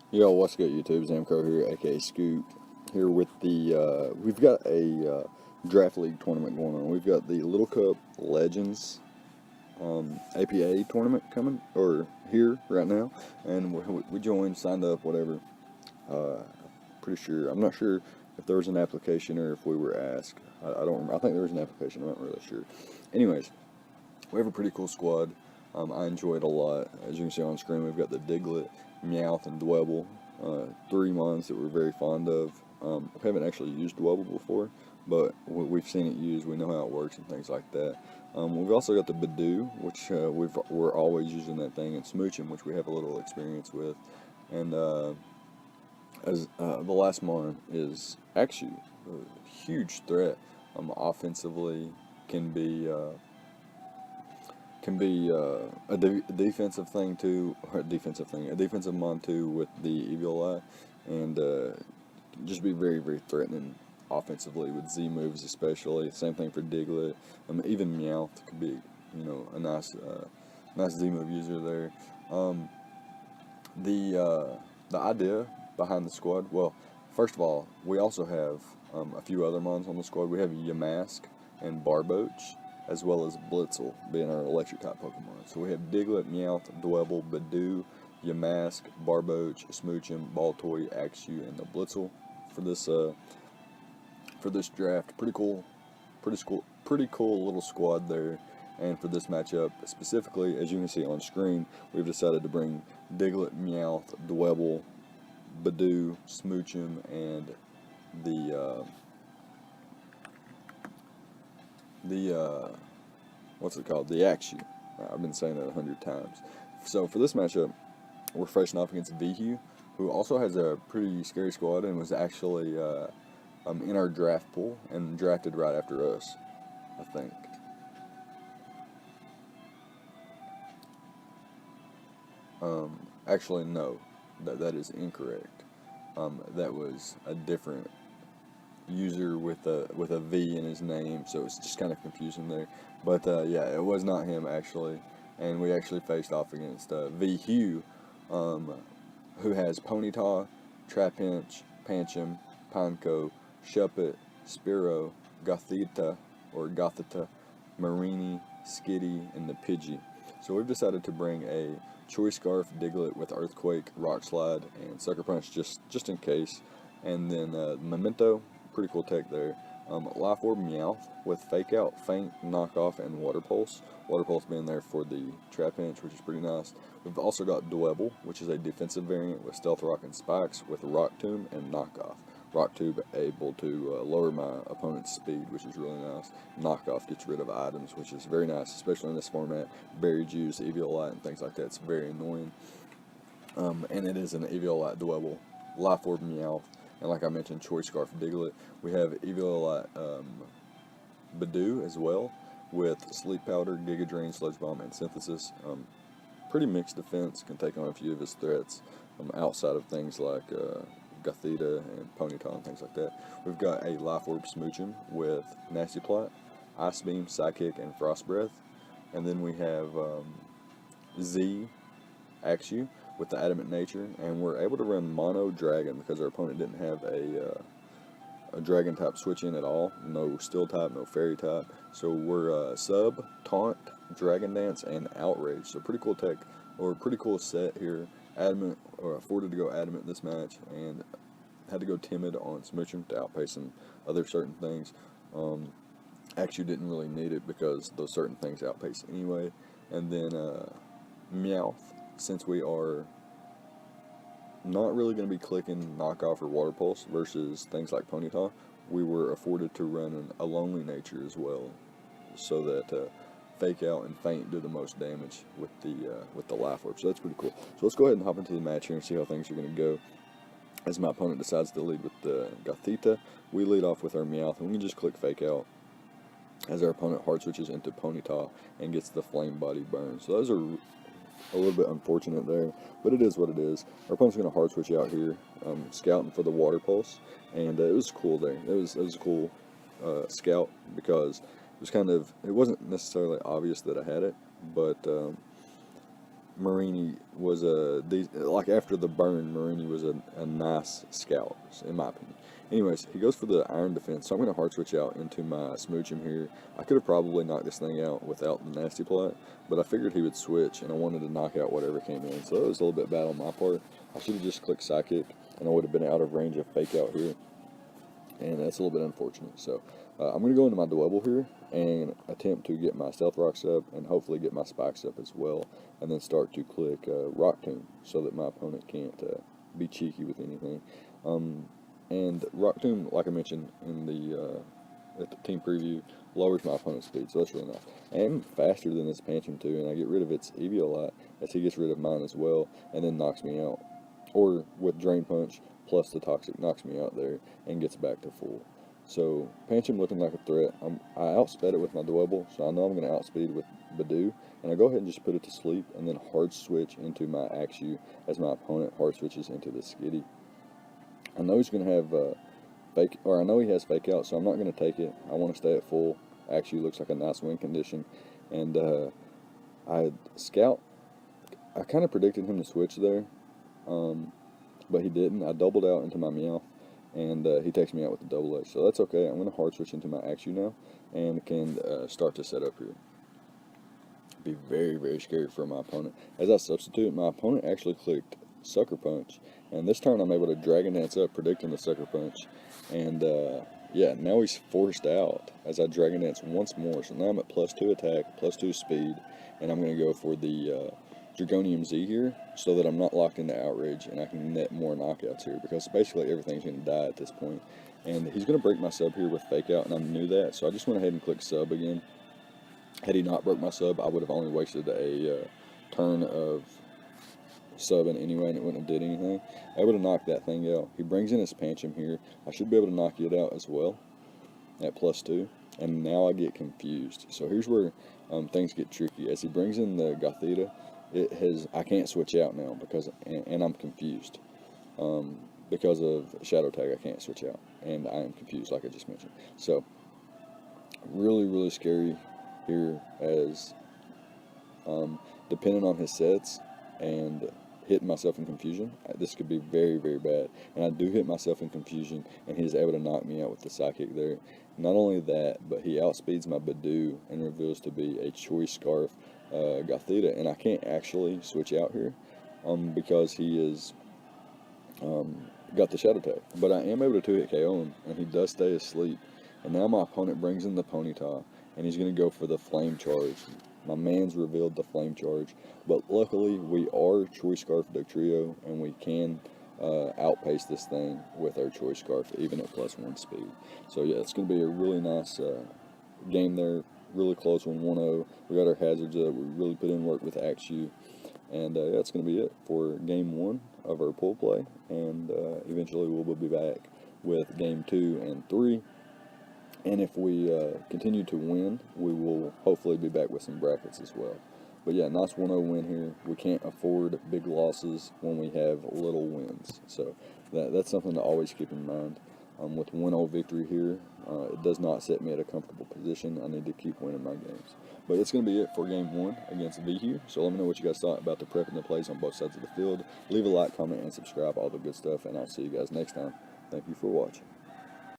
Yo, what's good, YouTube? ZAMCRO here, aka Scoop, here with the, we've got a draft league tournament going on. We've got the Little Cup Legends APA tournament coming, or here right now, and we joined, signed up, whatever. Pretty sure, I'm not sure if there was an application or if we were asked. I don't remember. I think there was an application, I'm not really sure. Anyways, we have a pretty cool squad. I enjoy it a lot. As you can see on screen, we've got the Diglett, Meowth, and Dwebble, three mons that we're very fond of. We haven't actually used Dwebble before, but we've seen it used. We know how it works and things like that. We've also got the Vhue, which we're always using that thing, and Smooching, which we have a little experience with. And as the last mon is actually a huge threat. Offensively, can be a defensive thing too, or a defensive mon too with the Evil Eye, and just be very, very threatening offensively with Z moves especially. Same thing for Diglett. Even Meowth could be, a nice Z move user there. The idea behind the squad, well, first of all, we also have a few other mons on the squad. We have Yamask and Barboach, as well as Blitzel being our electric type Pokemon. So we have Diglett, Meowth, Dwebble, Vhue, Yamask, Barboach, Smoochum, Baltoy, Axew, and the Blitzel for this draft. Pretty cool little squad there. And for this matchup specifically, as you can see on screen, we've decided to bring Diglett, Meowth, Dwebble, Vhue, Smoochum, and the what's it called? The Axew. I've been saying that 100 times. So for this matchup, we're facing off against Vhue, who also has a pretty scary squad and was actually in our draft pool and drafted right after us, I think. Actually, no, that is incorrect. That was a different user with a V in his name, so it's just kind of confusing there. But yeah, it was not him actually, and we actually faced off against Vhue, who has Ponyta, Trapinch, Pancham, Pineco, Shuppet, Spearow, Gothita, Marini, Skitty, and the Pidgey. So we've decided to bring a Choice Scarf Diglett with Earthquake, Rock Slide, and Sucker Punch just in case. And then Memento, pretty cool tech there. Life Orb Meowth with Fake Out, Faint, Knockoff, and Water Pulse. Water Pulse being there for the Trapinch, which is pretty nice. We've also got Dwebble, which is a defensive variant with Stealth Rock and Spikes with Rock Tomb and Knockoff. Rock Tomb able to lower my opponent's speed, which is really nice. Knockoff gets rid of items, which is very nice, especially in this format. Berry Juice, Eviolite, and things like that. It's very annoying. And it is an Eviolite Dwebble. Life Orb Meowth, and like I mentioned, Choice Scarf Diglett. We have Eviolite Vhue as well, with Sleep Powder, Giga Drain, Sludge Bomb, and Synthesis. Pretty mixed defense, can take on a few of his threats outside of things like Gothita and Ponyta and things like that. We've got a Life Orb Smoochum with Nasty Plot, Ice Beam, Psychic, and Frost Breath. And then we have Z Axew with the Adamant Nature, and we're able to run Mono Dragon because our opponent didn't have a Dragon type switch in at all. No Steel type, no Fairy type. So we're Sub, Taunt, Dragon Dance, and Outrage. So pretty cool tech, or pretty cool set here. Adamant, or afforded to go Adamant this match, and had to go Timid on Smoochum to outpace some other certain things. Actually didn't really need it because those certain things outpace anyway. And then Meowth, since we are not really going to be clicking Knockoff or Water Pulse versus things like Ponyta, we were afforded to run a Lonely Nature as well, so that Fake Out and Faint do the most damage with the Life Orb. So that's pretty cool. So let's go ahead and hop into the match here and see how things are going to go. As my opponent decides to lead with the Gothita, we lead off with our Meowth, and we can just click Fake Out as our opponent hard switches into Ponyta and gets the Flame Body burn. So those are a little bit unfortunate there, but it is what it is. Our opponent's going to hard switch out here, scouting for the Water Pulse, and it was cool there. It was a cool scout because it wasn't necessarily obvious that I had it, but Marini was like after the burn, Marini was a nice scout, in my opinion. Anyways, he goes for the iron defense, so I'm going to hard switch out into my smoochum here. I could have probably knocked this thing out without the nasty plot, but I figured he would switch, and I wanted to knock out whatever came in, so it was a little bit bad on my part. I should have just clicked psychic, and I would have been out of range of fake out here, and that's a little bit unfortunate. So I'm going to go into my Dwebble here and attempt to get my stealth rocks up and hopefully get my spikes up as well, and then start to click Rock Tomb so that my opponent can't be cheeky with anything. And Rock Tomb, like I mentioned in the at the team preview, lowers my opponent's speed, so that's really nice. And faster than this Pancham too, and I get rid of its EV a lot as he gets rid of mine as well, and then knocks me out. Or with Drain Punch plus the Toxic knocks me out there and gets back to full. So Pancham looking like a threat. I outsped it with my Dwebble, so I know I'm going to outspeed with Vhue, and I go ahead and just put it to sleep, and then hard switch into my Vhue as my opponent hard switches into the Skitty. I know he's going to have I know he has fake out, so I'm not going to take it. I want to stay at full. Vhue looks like a nice win condition, and I kind of predicted him to switch there, but he didn't. I doubled out into my Meowth, and he takes me out with the double edge, so that's okay. I'm going to hard switch into my Vhue now, and can start to set up here. Be very, very scary for my opponent. As I substitute, my opponent actually clicked Sucker Punch, and this turn I'm able to Dragon Dance up, predicting the Sucker Punch, and yeah, now he's forced out as I Dragon Dance once more, so now I'm at +2 attack, +2 speed, and I'm going to go for the Dragonium Z here, so that I'm not locked into Outrage, and I can net more knockouts here, because basically everything's going to die at this point. And he's going to break my sub here with Fake Out, and I knew that, so I just went ahead and clicked sub again. Had he not broke my sub, I would have only wasted a turn of subbing anyway, and it wouldn't have did anything. I would have knocked that thing out. He brings in his Pancham here. I should be able to knock it out as well at +2, and now I get confused. So here's where things get tricky. As he brings in the Gothita, I can't switch out now because and I'm confused. Because of Shadow Tag, I can't switch out, and I am confused, like I just mentioned. So really, really scary here, as depending on his sets and hitting myself in confusion, this could be very, very bad. And I do hit myself in confusion, and he's able to knock me out with the Psychic there. Not only that, but he outspeeds my Vhue and reveals to be a Choice Scarf Gothita, and I can't actually switch out here because he is got the Shadow Tag. But I am able to 2-hit KO him, and he does stay asleep. And now my opponent brings in the Ponyta, and he's going to go for the Flame Charge. My man's revealed the Flame Charge, but luckily we are Choice Scarf Dugtrio, and we can outpace this thing with our Choice Scarf, even at +1 speed. So yeah, it's going to be a really nice game there, really close one, 1-0. We got our hazards up, we really put in work with Vhue, and yeah, it's going to be it for game 1 of our pool play, and eventually we'll be back with game 2 and 3. And if we continue to win, we will hopefully be back with some brackets as well. But yeah, nice 1-0 win here. We can't afford big losses when we have little wins. So that's something to always keep in mind. With 1-0 victory here, it does not set me at a comfortable position. I need to keep winning my games. But it's going to be it for game 1 against Vhue. So let me know what you guys thought about the prep and the plays on both sides of the field. Leave a like, comment, and subscribe, all the good stuff. And I'll see you guys next time. Thank you for watching.